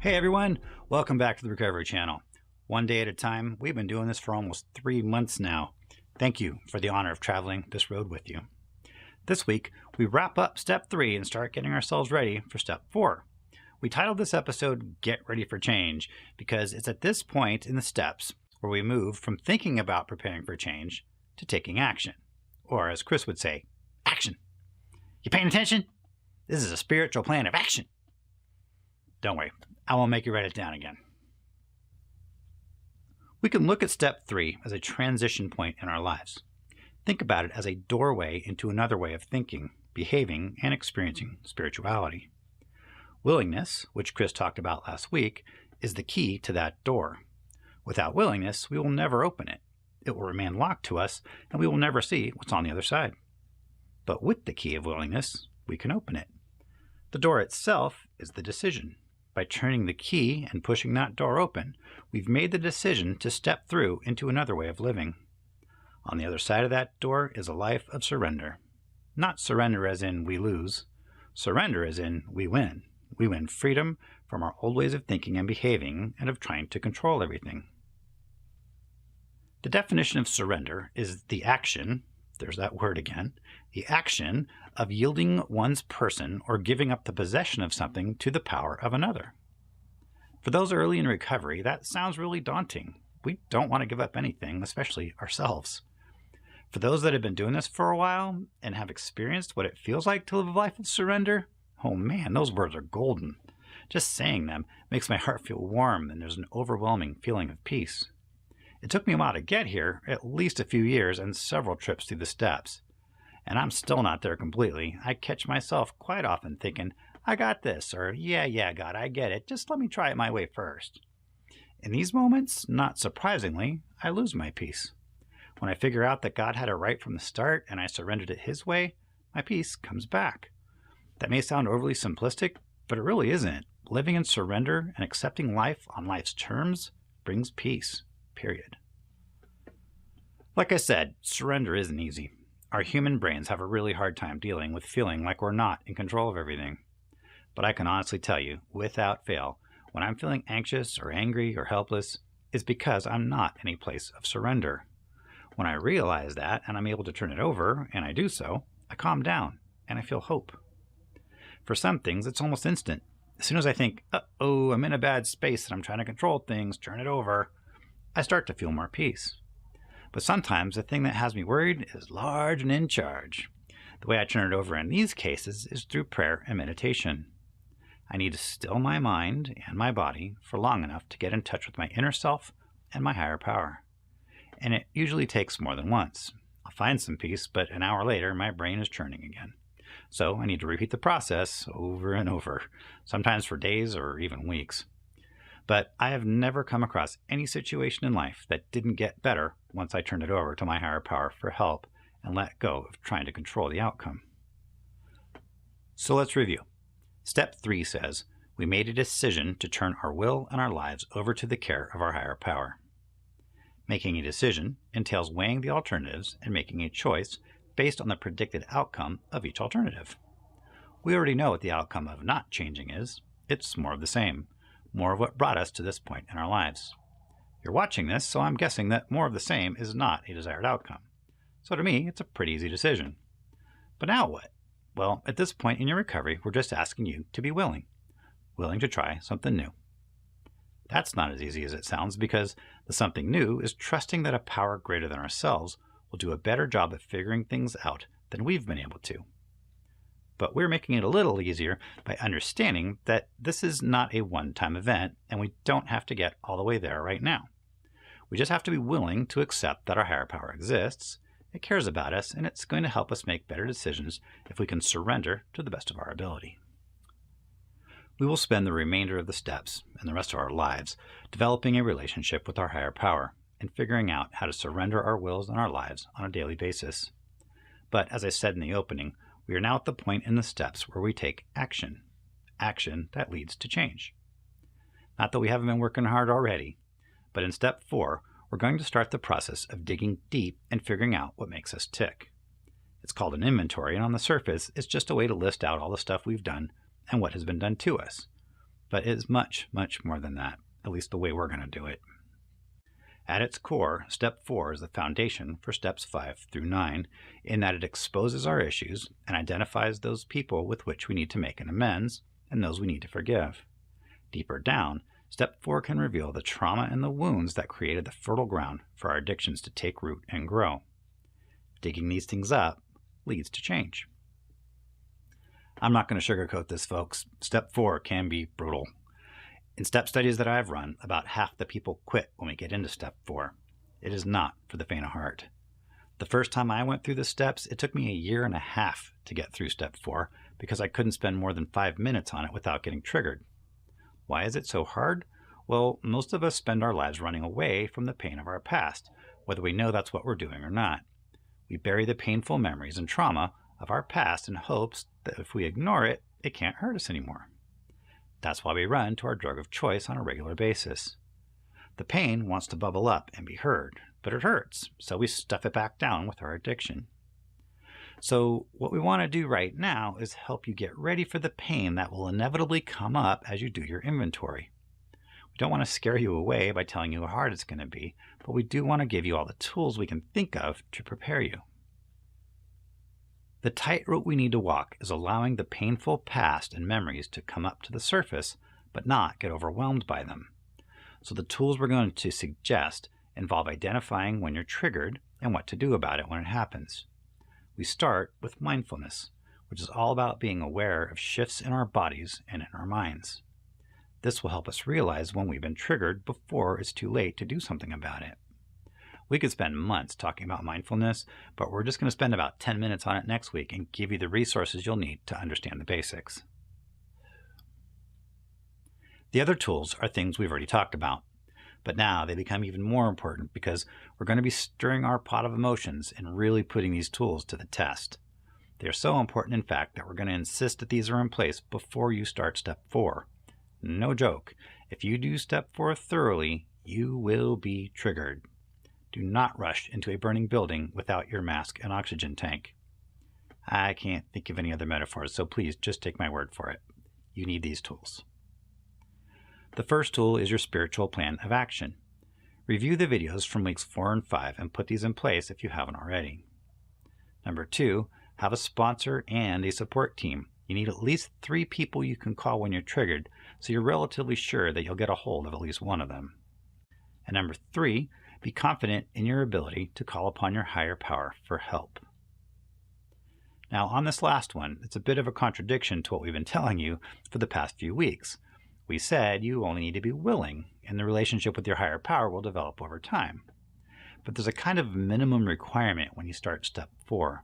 Hey everyone, welcome back to the Recovery Channel. One day at a time, we've been doing this for almost 3 months now. Thank you for the honor of traveling this road with you. This week, we wrap up step 3 and start getting ourselves ready for step 4. We titled this episode, Get Ready for Change, because it's at this point in the steps where we move from thinking about preparing for change to taking action. Or as Chris would say, action. You paying attention? This is a spiritual plan of action. Don't worry, I won't make you write it down again. We can look at step 3 as a transition point in our lives. Think about it as a doorway into another way of thinking, behaving, and experiencing spirituality. Willingness, which Chris talked about last week, is the key to that door. Without willingness, we will never open it. It will remain locked to us, and we will never see what's on the other side. But with the key of willingness, we can open it. The door itself is the decision. By turning the key and pushing that door open, we've made the decision to step through into another way of living. On the other side of that door is a life of surrender. Not surrender as in we lose. Surrender as in we win. We win freedom from our old ways of thinking and behaving and of trying to control everything. The definition of surrender is the action, there's that word again, the action of yielding one's person or giving up the possession of something to the power of another. For those early in recovery, that sounds really daunting. We don't want to give up anything, especially ourselves. For those that have been doing this for a while and have experienced what it feels like to live a life of surrender, oh man, those words are golden. Just saying them makes my heart feel warm and there's an overwhelming feeling of peace. It took me a while to get here, at least a few years and several trips through the steps. And I'm still not there completely. I catch myself quite often thinking, I got this, or yeah, God, I get it. Just let me try it my way first. In these moments, not surprisingly, I lose my peace. When I figure out that God had it right from the start and I surrendered it His way, my peace comes back. That may sound overly simplistic, but it really isn't. Living in surrender and accepting life on life's terms brings peace, period. Like I said, surrender isn't easy. Our human brains have a really hard time dealing with feeling like we're not in control of everything. But I can honestly tell you, without fail, when I'm feeling anxious or angry or helpless, it's because I'm not in a place of surrender. When I realize that and I'm able to turn it over, and I do so, I calm down and I feel hope. For some things, it's almost instant. As soon as I think, uh-oh, I'm in a bad space and I'm trying to control things, turn it over, I start to feel more peace. But sometimes the thing that has me worried is large and in charge. The way I turn it over in these cases is through prayer and meditation. I need to still my mind and my body for long enough to get in touch with my inner self and my higher power. And it usually takes more than once. I'll find some peace, but an hour later my brain is churning again. So I need to repeat the process over and over, sometimes for days or even weeks. But I have never come across any situation in life that didn't get better once I turned it over to my higher power for help and let go of trying to control the outcome. So let's review. Step 3 says, we made a decision to turn our will and our lives over to the care of our higher power. Making a decision entails weighing the alternatives and making a choice based on the predicted outcome of each alternative. We already know what the outcome of not changing is. It's more of the same. More of what brought us to this point in our lives. You're watching this, so I'm guessing that more of the same is not a desired outcome. So to me, it's a pretty easy decision. But now what? Well, at this point in your recovery, we're just asking you to be willing to try something new. That's not as easy as it sounds because the something new is trusting that a power greater than ourselves will do a better job of figuring things out than we've been able to. But we're making it a little easier by understanding that this is not a one-time event and we don't have to get all the way there right now. We just have to be willing to accept that our higher power exists, it cares about us, and it's going to help us make better decisions if we can surrender to the best of our ability. We will spend the remainder of the steps and the rest of our lives developing a relationship with our higher power and figuring out how to surrender our wills and our lives on a daily basis. But as I said in the opening, we are now at the point in the steps where we take action. Action that leads to change. Not that we haven't been working hard already, but in step 4, we're going to start the process of digging deep and figuring out what makes us tick. It's called an inventory, and on the surface, it's just a way to list out all the stuff we've done and what has been done to us. but it is much, much more than that, at least the way we're going to do it. At its core, Step 4 is the foundation for Steps 5 through 9, in that it exposes our issues and identifies those people with which we need to make an amends and those we need to forgive. Deeper down, Step 4 can reveal the trauma and the wounds that created the fertile ground for our addictions to take root and grow. Digging these things up leads to change. I'm not going to sugarcoat this, folks. Step 4 can be brutal. In step studies that I've run, about half the people quit when we get into Step 4. It is not for the faint of heart. The first time I went through the steps, it took me 1.5 years to get through Step 4 because I couldn't spend more than 5 minutes on it without getting triggered. Why is it so hard? Well, most of us spend our lives running away from the pain of our past, whether we know that's what we're doing or not. We bury the painful memories and trauma of our past in hopes that if we ignore it, it can't hurt us anymore. That's why we run to our drug of choice on a regular basis. The pain wants to bubble up and be heard, but it hurts, so we stuff it back down with our addiction. So what we want to do right now is help you get ready for the pain that will inevitably come up as you do your inventory. We don't want to scare you away by telling you how hard it's going to be, but we do want to give you all the tools we can think of to prepare you. The tightrope we need to walk is allowing the painful past and memories to come up to the surface, but not get overwhelmed by them. So the tools we're going to suggest involve identifying when you're triggered and what to do about it when it happens. We start with mindfulness, which is all about being aware of shifts in our bodies and in our minds. This will help us realize when we've been triggered before it's too late to do something about it. We could spend months talking about mindfulness, but we're just going to spend about 10 minutes on it next week and give you the resources you'll need to understand the basics. The other tools are things we've already talked about, but now they become even more important because we're going to be stirring our pot of emotions and really putting these tools to the test. They are so important, in fact, that we're going to insist that these are in place before you start Step 4. No joke. If you do Step 4 thoroughly, you will be triggered. Do not rush into a burning building without your mask and oxygen tank. I can't think of any other metaphors, so please just take my word for it. You need these tools. The first tool is your spiritual plan of action. Review the videos from weeks 4 and 5 and put these in place if you haven't already. Number 2, have a sponsor and a support team. You need at least 3 people you can call when you're triggered, so you're relatively sure that you'll get a hold of at least one of them. And number 3, be confident in your ability to call upon your higher power for help. Now, on this last one, it's a bit of a contradiction to what we've been telling you for the past few weeks. We said you only need to be willing, and the relationship with your higher power will develop over time. But there's a kind of minimum requirement when you start Step 4.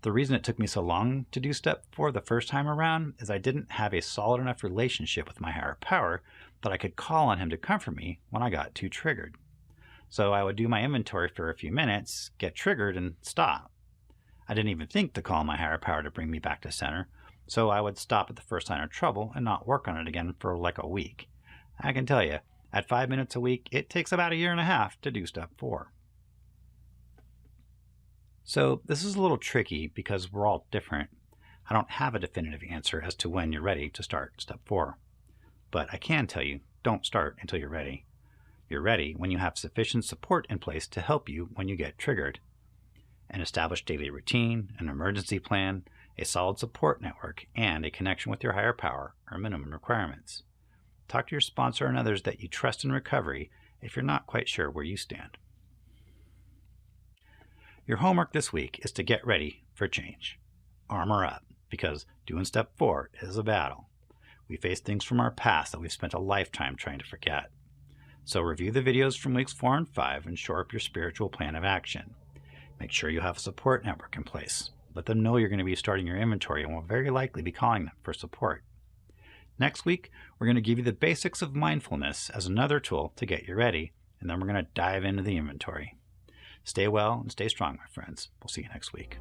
The reason it took me so long to do Step 4 the first time around is I didn't have a solid enough relationship with my higher power that I could call on him to comfort me when I got too triggered. So I would do my inventory for a few minutes, get triggered, and stop. I didn't even think to call my higher power to bring me back to center, so I would stop at the first sign of trouble and not work on it again for like a week. I can tell you, at 5 minutes a week, it takes about 1.5 years to do Step 4. So this is a little tricky because we're all different. I don't have a definitive answer as to when you're ready to start Step 4. But I can tell you, don't start until you're ready. You're ready when you have sufficient support in place to help you when you get triggered. An established daily routine, an emergency plan, a solid support network, and a connection with your higher power are minimum requirements. Talk to your sponsor and others that you trust in recovery if you're not quite sure where you stand. Your homework this week is to get ready for change. Armor up, because doing Step 4 is a battle. We face things from our past that we've spent a lifetime trying to forget. So review the videos from weeks 4 and 5 and shore up your spiritual plan of action. Make sure you have a support network in place. Let them know you're going to be starting your inventory and will very likely be calling them for support. Next week, we're going to give you the basics of mindfulness as another tool to get you ready, and then we're going to dive into the inventory. Stay well and stay strong, my friends. We'll see you next week.